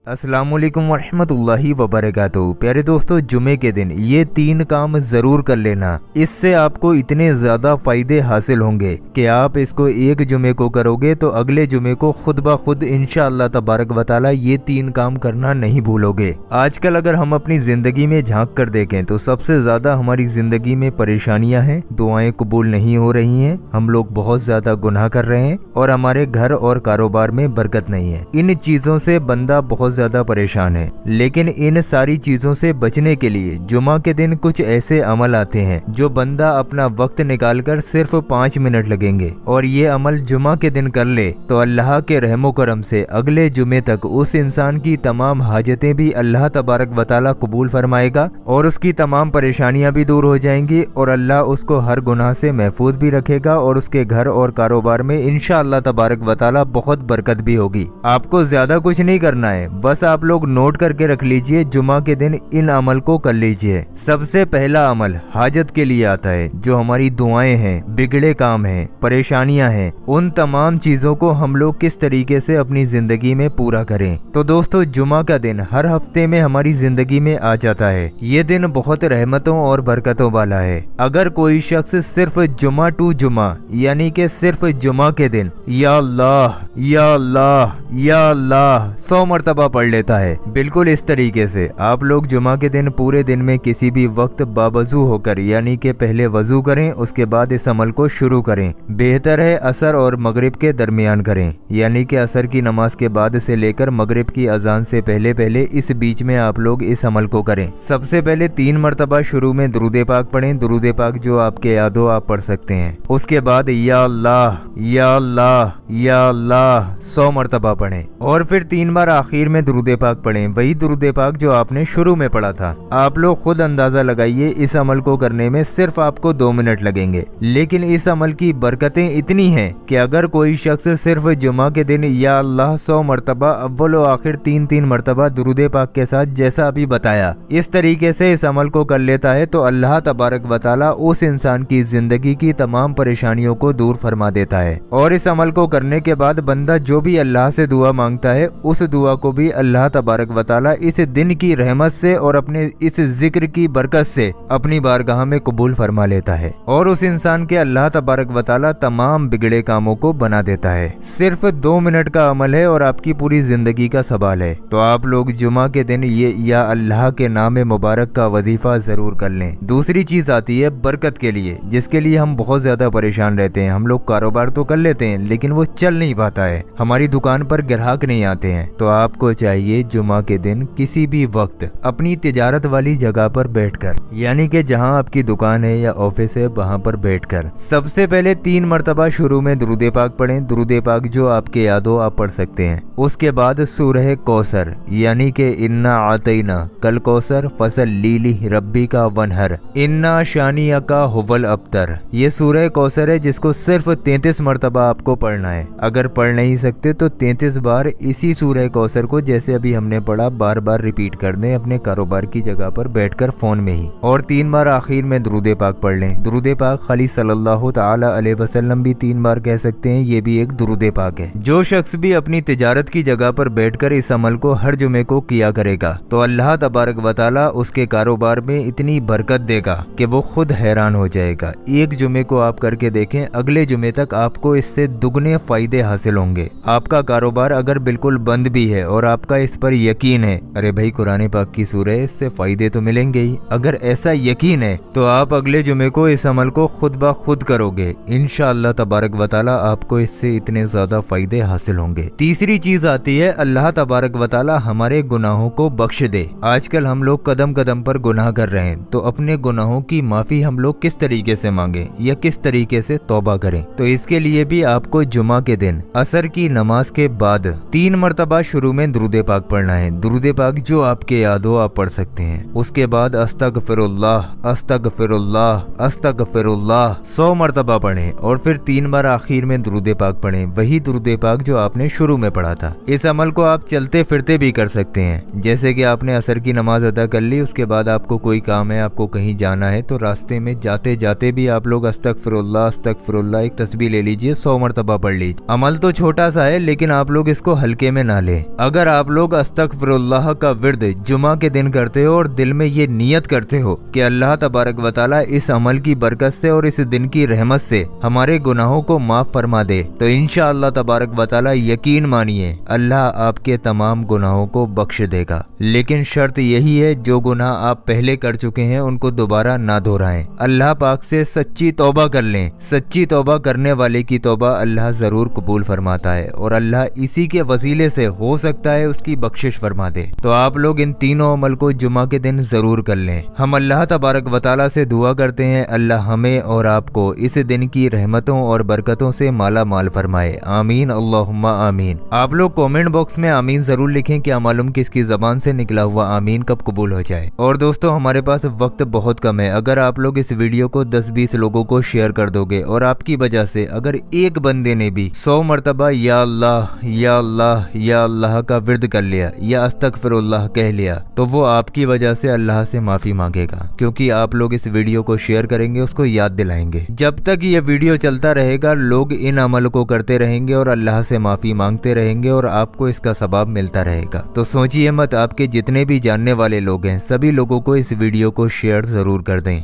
अस्सलाम वालेकुम वरहमतुल्लाहि वबरकातुहू। प्यारे दोस्तों, जुमे के दिन ये 3 काम ज़रूर कर लेना। इससे आपको इतने ज़्यादा फ़ायदे हासिल होंगे कि आप इसको एक जुमे को करोगे तो अगले जुमे को खुद ब खुद इंशाअल्लाह तबारक व तआला ये 3 काम करना नहीं भूलोगे। आजकल अगर हम अपनी ज़िंदगी में झांक कर देखें तो सबसे ज़्यादा हमारी ज़िंदगी में परेशानियाँ हैं, दुआएं कबूल नहीं हो रही हैं, हम लोग बहुत ज़्यादा गुनाह कर रहे हैं और हमारे घर और कारोबार में बरकत नहीं है। इन चीज़ों से बंदा बहुत ज्यादा परेशान है। लेकिन इन सारी चीजों से बचने के लिए जुमा के दिन कुछ ऐसे अमल आते हैं जो बंदा अपना वक्त निकालकर सिर्फ 5 मिनट लगेंगे और ये अमल जुमा के दिन कर ले तो अल्लाह के रहमो करम से अगले जुमे तक उस इंसान की तमाम हाजतें भी अल्लाह तबारक व तआला कबूल फरमाएगा और उसकी तमाम परेशानियां भी दूर हो जाएंगी और अल्लाह उसको हर गुनाह से महफूज भी रखेगा और उसके घर और कारोबार में इंशाअल्लाह तबारक व तआला बहुत बरकत भी होगी। आपको ज्यादा कुछ नहीं करना है, बस आप लोग नोट करके रख लीजिए, जुमा के दिन इन अमल को कर लीजिए। सबसे पहला अमल हाजत के लिए आता है, जो हमारी दुआएं हैं, बिगड़े काम हैं, परेशानियां हैं, उन तमाम चीजों को हम लोग किस तरीके से अपनी जिंदगी में पूरा करें। तो दोस्तों, जुमा का दिन हर हफ्ते में हमारी जिंदगी में आ जाता है। ये दिन बहुत रहमतों और बरकतों वाला है। अगर कोई शख्स सिर्फ जुमा टू जुमा यानी कि सिर्फ जुमा के दिन या अल्लाह या अल्लाह या अल्लाह 100 मरतबा पढ़ लेता है, बिल्कुल इस तरीके से आप लोग जुमा के दिन पूरे दिन में किसी भी वक्त बावजू होकर यानी कि पहले वजू करें, उसके बाद इस अमल को शुरू करें। बेहतर है असर और मगरिब के दरमियान करें, यानी कि असर की नमाज के बाद से लेकर मगरिब की अजान से पहले पहले इस बीच में आप लोग इस अमल को करें। सबसे पहले 3 मरतबा शुरू में दुरूद पाक पढ़ें, दुरूद पाक जो आपके याद हो आप पढ़ सकते हैं। उसके बाद या अल्लाह या अल्लाह या अल्लाह 100 मरतबा पढ़ें और फिर 3 बार आखिर में दुरूद पाक पढ़ें, वही दुरूद पाक जो आपने शुरू में पढ़ा था। आप लोग खुद अंदाजा लगाइए, इस अमल को करने में सिर्फ आपको 2 मिनट लगेंगे, लेकिन इस अमल की बरकतें इतनी हैं कि अगर कोई शख्स सिर्फ जुमा के दिन या अल्लाह 100 मरतबा अव्वल व आखिर 3 मरतबा दुरूद पाक के साथ जैसा अभी बताया इस तरीके से इस अमल को कर लेता है तो अल्लाह तबारक व तआला उस इंसान की जिंदगी की तमाम परेशानियों को दूर फरमा देता है। और इस अमल को करने के बाद बंदा जो भी अल्लाह से दुआ मांगता है उस दुआ को भी अल्लाह तबारक व तआला इस दिन की रहमत से और अपने इस जिक्र की बरकत से अपनी बारगाह में कबूल फरमा लेता है और उस इंसान के अल्लाह तबारक व तआला तमाम बिगड़े कामों को बना देता है। सिर्फ 2 मिनट का अमल है और आपकी पूरी जिंदगी का सवाल है। तो आप लोग जुमा के दिन ये या अल्लाह के नाम मुबारक का वजीफा जरूर कर लें। दूसरी चीज आती है बरकत के लिए, जिसके लिए हम बहुत ज्यादा परेशान रहते हैं। हम लोग कारोबार तो कर लेते हैं लेकिन वो चल नहीं पाता है, हमारी दुकान पर ग्राहक नहीं आते हैं। तो आपको चाहिए जुमा के दिन किसी भी वक्त अपनी तिजारत वाली जगह पर बैठकर, यानी कि जहां आपकी दुकान है या ऑफिस है वहां पर बैठकर सबसे पहले 3 मरतबा शुरू में दुरूद पाक पढ़ें, दुरूद पाक जो आपके याद हो आप पढ़ सकते हैं। उसके बाद सूरह कौसर यानी कि इन्ना आतैना कल कौसर फसल लीली रब्बी का वनहर इन्ना शानिया का हुवल अबतर, ये सूरह कौसर है जिसको सिर्फ 33 मरतबा आपको पढ़ना है। अगर पढ़ नहीं सकते तो 33 बार इसी सूरह कौसर को जैसे अभी हमने पढ़ा बार बार रिपीट कर दें अपने कारोबार की जगह पर बैठकर फोन में ही, और 3 बार आखिर में दुरूद पाक पढ़ लें। दुरूद पाक खाली सल्लल्लाहु तआला अलैहि वसल्लम भी 3 बार कह सकते हैं, ये भी एक दुरूद पाक है। जो शख्स भी अपनी तिजारत की जगह पर बैठकर इस अमल को हर जुमे को किया करेगा तो अल्लाह तबारक व तआला उसके कारोबार में इतनी बरकत देगा कि वो खुद हैरान हो जाएगा। एक जुमे को आप करके देखें, अगले जुमे तक आपको इससे दुगने फायदे हासिल होंगे। आपका कारोबार अगर बिल्कुल बंद भी है और आपका इस पर यकीन है, अरे भाई कुरान पाक की सूरह है, इससे फायदे तो मिलेंगे ही, अगर ऐसा यकीन है तो आप अगले जुमे को इस अमल को खुद ब खुद करोगे। इंशाअल्लाह तबारक व तआला आपको इससे इतने ज्यादा फायदे हासिल होंगे। तीसरी चीज आती है अल्लाह तबारक व तआला हमारे गुनाहों को बख्श दे। आजकल हम लोग कदम कदम पर गुनाह कर रहे हैं, तो अपने गुनाहों की माफी हम लोग किस तरीके से मांगे या किस तरीके से तौबा करें, तो इसके लिए भी आपको जुमा के दिन असर की नमाज के बाद 3 मरतबा शुरू में दुरूद पाक पढ़ना है। दुरूद पाक जो आपके याद हो आप पढ़ सकते हैं। उसके बाद अस्तगफिरुल्लाह अस्तगफिरुल्लाह अस्तगफिरुल्लाह 100 मरतबा पढ़ें और फिर 3 बार आखिर में दुरूद पाक पढ़ें, वही दुरूद पाक जो आपने शुरू में पढ़ा था। इस अमल को आप चलते फिरते भी कर सकते हैं, जैसे कि आपने असर की नमाज अदा कर ली, उसके बाद आपको कोई काम है, आपको कहीं जाना है, तो रास्ते में जाते जाते भी आप लोग अस्तगफिरुल्लाह अस्तगफिरुल्लाह एक तस्बीह ले लीजिए, 100 मरतबा पढ़ लीजिए। अमल तो छोटा सा है लेकिन आप लोग इसको हल्के में ना लें। अगर आप लोग अस्तगफिरुल्लाह का विर्द जुमा के दिन करते हो और दिल में ये नियत करते हो कि अल्लाह तबारक व तआला इस अमल की बरकत से और इस दिन की रहमत से हमारे गुनाहों को माफ फरमा दे, तो इंशाअल्लाह तबारक व तआला यकीन मानिए अल्लाह आपके तमाम गुनाहों को बख्श देगा। लेकिन शर्त यही है, जो गुनाह आप पहले कर चुके हैं उनको दोबारा ना दोहराएं। अल्लाह पाक से सच्ची तौबा कर लें। सच्ची तौबा करने वाले की तौबा अल्लाह जरूर कबूल फरमाता है और अल्लाह इसी के वसीले से हो सकता है उसकी बख्शिश फरमा दे। तो आप लोग इन तीनों अमल को जुमा के दिन जरूर कर लें। हम अल्लाह तबारक व तआला से दुआ करते हैं अल्लाह हमें और आपको इस दिन की रहमतों और बरकतों से माला माल फरमाए। आमीन अल्लाहुम्मा आमीन। आप लोग कमेंट बॉक्स में आमीन जरूर लिखें, क्या मालूम किसकी जबान से निकला हुआ आमीन कब कबूल हो जाए। और दोस्तों हमारे पास वक्त बहुत कम है, अगर आप लोग इस वीडियो को 10-20 लोगों को शेयर कर दोगे और आपकी वजह से अगर एक बंदे ने भी 100 मरतबा या अल्लाह या अल्लाह या अल्लाह का विर्द कर लिया या अस्तगफिरुल्लाह कह लिया, तो वो आपकी वजह से अल्लाह से माफी मांगेगा, क्योंकि आप लोग इस वीडियो को शेयर करेंगे, उसको याद दिलाएंगे। जब तक ये वीडियो चलता रहेगा लोग इन अमल को करते रहेंगे और अल्लाह से माफी मांगते रहेंगे और आपको इसका सवाब मिलता रहेगा। तो सोचिए मत, आपके जितने भी जानने वाले लोग हैं सभी लोगों को इस वीडियो को शेयर जरूर कर दें।